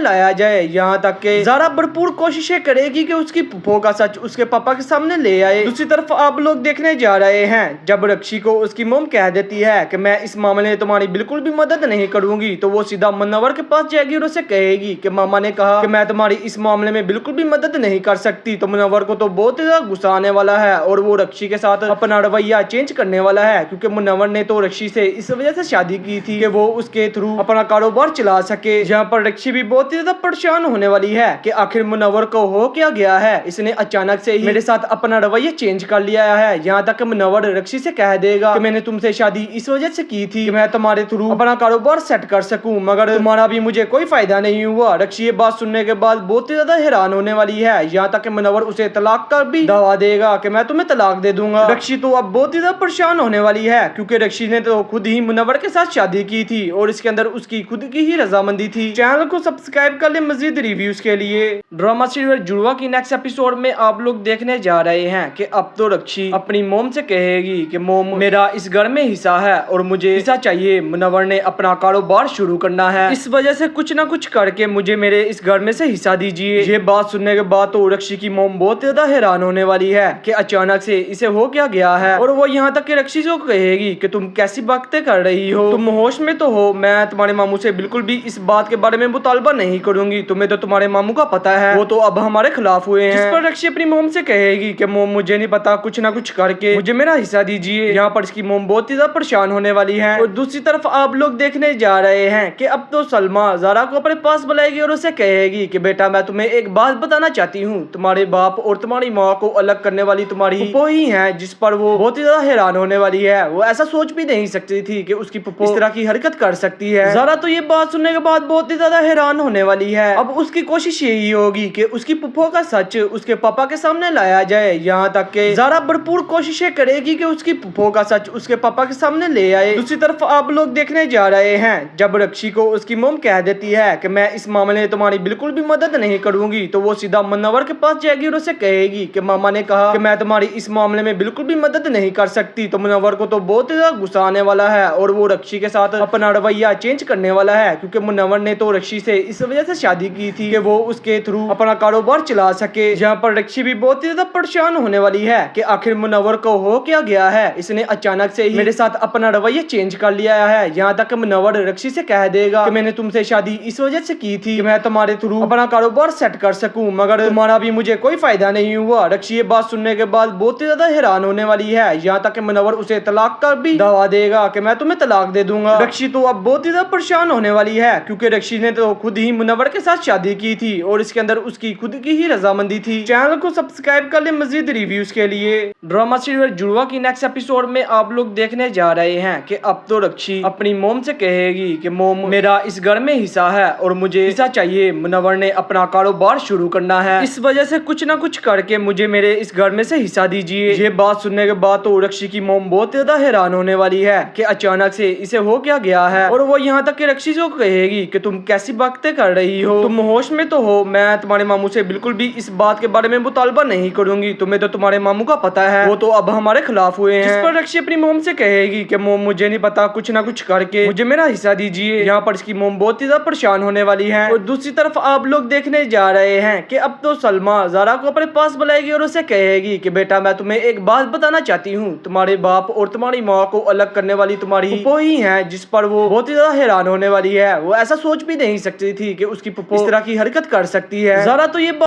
लाया जाए। यहाँ तक कि ज़ारा भरपूर कोशिशें करेगी कि उसकी फुफो का सच उसके पापा के सामने ले आए। दूसरी तरफ आप लोग देखने जा रहे हैं जब रक्षी को उसकी मोम कह देती है कि मैं इस मामले में तुम्हारी बिल्कुल भी मदद नहीं करूंगी, तो वो सीधा मुनव्वर के पास जाएगी और उसे कहेगी कि मामा ने कहा कि मैं तुम्हारी इस मामले में बिल्कुल भी मदद नहीं कर सकती। तो मुनव्वर को तो बहुत ही ज्यादा गुस्सा आने वाला है और वो रक्षी के साथ अपना रवैया चेंज करने वाला है, क्योंकि मुनव्वर ने तो रक्षी से इस वजह से शादी की थी कि वो उसके थ्रू अपना कारोबार चला सके। जहाँ पर रक्षी भी बहुत ही ज्यादा परेशान होने वाली है कि आखिर मुनव्वर को हो क्या गया है, इसने अचानक से ही मेरे साथ अपना रवैया चेंज कर लिया है। यहाँ तक मुनव्वर रक्षी से कह देगा कि मैंने तुमसे शादी इस वजह से की थी कि मैं तुम्हारे थ्रू अपना कारोबार सेट कर सकूं, मगर तुम्हारा भी मुझे कोई फायदा नहीं हुआ। रक्षी ये बात सुनने के बाद बहुत ही ज्यादा हैरान होने वाली है। यहाँ तक मुनव्वर उसे तलाक का भी दावा देगा कि मैं तुम्हें तलाक दे दूंगा। रक्षी तो अब बहुत ही ज्यादा परेशान होने वाली है, क्योंकि रक्षी ने तो खुद ही मुनव्वर के साथ शादी की थी और इसके अंदर उसकी खुद की ही रजामंदी थी। चैनल को सब्सक्राइब कर ले मजीद रिव्यूज के लिए। ड्रामा सीरियल जुड़वा की नेक्स्ट एपिसोड में आप लोग देखने जा रहे हैं कि अब तो रक्षी अपनी मोम से कहेगी कि मोम मेरा इस घर में हिस्सा है और मुझे हिस्सा चाहिए। मुनव्वर ने अपना कारोबार शुरू करना है, इस वजह से कुछ ना कुछ करके मुझे मेरे इस घर में से हिस्सा दीजिए। ये बात सुनने के बाद तो रक्षी की मोम बहुत ज्यादा हैरान होने वाली है कि अचानक से इसे हो क्या गया है, और वो यहाँ तक कि रक्षी को कहेगी कि तुम कैसी बातें कर रही हो, तुम होश में तो हो। मैं तुम्हारे मामू से बिल्कुल भी इस बात के बारे में मुतालबा नहीं करूंगी, तुम्हें तो तुम्हारे मामू का पता है, वो तो अब हमारे खिलाफ हुए हैं। जिस पर रक्षी अपनी मोम से कहेगी कि मोम मुझे नहीं पता, कुछ ना कुछ करके मुझे मेरा हिस्सा दीजिए। यहाँ पर इसकी मोम बहुत ही ज्यादा परेशान होने वाली है। और दूसरी तरफ आप लोग देखने जा रहे हैं कि अब तो सलमा ज़ारा को अपने पास बुलाएगी और उसे कहेगी कि बेटा मैं तुम्हें एक बात बताना चाहती हूँ, तुम्हारे बाप और तुम्हारी माँ को अलग करने वाली तुम्हारी फुफो ही है। जिस पर वो बहुत ही ज्यादा हैरान होने वाली है। वो ऐसा सोच भी नहीं सकती थी कि उसकी फुफो इस तरह की हरकत कर सकती है। ज़ारा तो ये बात सुनने के बाद बहुत ही ज्यादा हैरान होने वाली है। अब उसकी कोशिश यही होगी कि उसकी फुफो का सच उसके पापा के सामने लाया जाए। यहाँ तक कि ज़ारा भरपूर कोशिशें करेगी कि उसकी फुफो का सच उसके पापा के सामने ले आए। दूसरी तरफ आप लोग देखने जा रहे हैं जब रक्षी को उसकी मोम कह देती है कि मैं इस मामले में तुम्हारी बिल्कुल भी मदद नहीं करूंगी, तो वो सीधा मुनव्वर के पास जाएगी और उसे कहेगी कि मामा ने कहा कि मैं तुम्हारी इस मामले में बिल्कुल भी मदद नहीं कर सकती। तो मुनव्वर को तो बहुत ही ज्यादा गुस्सा आने वाला है और वो रक्षी के साथ अपना रवैया चेंज करने वाला है, क्योंकि मुनव्वर ने तो रक्षी से इस वजह से शादी की थी कि वो उसके थ्रू अपना कारोबार चला सके। जहाँ पर रक्षी भी बहुत ही ज्यादा परेशान होने वाली है कि आखिर मुनव्वर को हो क्या गया है, इसने अचानक से ही मेरे साथ अपना रवैया चेंज कर लिया है। यहाँ तक मुनव्वर रक्षी से कह देगा कि मैंने तुमसे शादी इस वजह से की थी कि मैं तुम्हारे थ्रू अपना कारोबार सेट कर सकूं, मगर तुम्हारा भी मुझे कोई फायदा नहीं हुआ। रक्षी ये बात सुनने के बाद बहुत ही ज्यादा हैरान होने वाली है। यहाँ तक कि मुनव्वर उसे तलाक का भी दावा देगा कि मैं तुम्हें तलाक दे दूंगा। रक्षी तो अब बहुत ही ज्यादा परेशान होने वाली है, क्योंकि रक्षी ने तो खुद ही मुनव्वर के साथ शादी की थी और इसके अंदर उसकी खुद की ही रजामंदी थी। चैनल को सब्सक्राइब कर ले मजीद रिव्यूज के लिए। ड्रामा सीरियल जुड़वा की नेक्स्ट एपिसोड में आप लोग देखने जा रहे हैं कि अब तो रक्षी अपनी मोम से कहेगी कि मोम मेरा इस घर में हिस्सा है और मुझे हिस्सा चाहिए। मुनव्वर ने अपना कारोबार शुरू करना है, इस वजह से कुछ ना कुछ करके मुझे मेरे इस घर में से हिस्सा दीजिए। ये बात सुनने के बाद तो रक्षी की मोम बहुत ज्यादा हैरान होने वाली है कि अचानक से इसे हो क्या गया है, और वो यहाँ तक कि रक्षी को कहेगी कि तुम कैसी बातें कर रही हो, तुम होश में तो हो। मैं तुम्हारे मामू से बिल्कुल भी इस बात के बारे में मुतालबा नहीं करूंगी, तुम्हें तो तुम्हारे मामू का पता है, वो तो अब हमारे खिलाफ हुए हैं। जिस पर रक्षी अपनी मोम से कहेगी कि मोम मुझे नहीं पता, कुछ ना कुछ करके मुझे मेरा हिस्सा दीजिए। यहाँ पर इसकी मोम बहुत ही ज्यादा परेशान होने वाली है। और दूसरी तरफ आप लोग देखने जा रहे हैं कि अब तो सलमा ज़ारा को अपने पास बुलाएगी और उसे कहेगी कि बेटा मैं तुम्हें एक बात बताना चाहती हूँ, तुम्हारे बाप और तुम्हारी माँ को अलग करने वाली तुम्हारी फुफो ही है। जिस पर वो बहुत ही ज्यादा हैरान होने वाली है। वो ऐसा सोच भी नहीं सकती थी कि उसकी फुफो इस तरह की हरकत कर सकती है। ज़ारा तो ये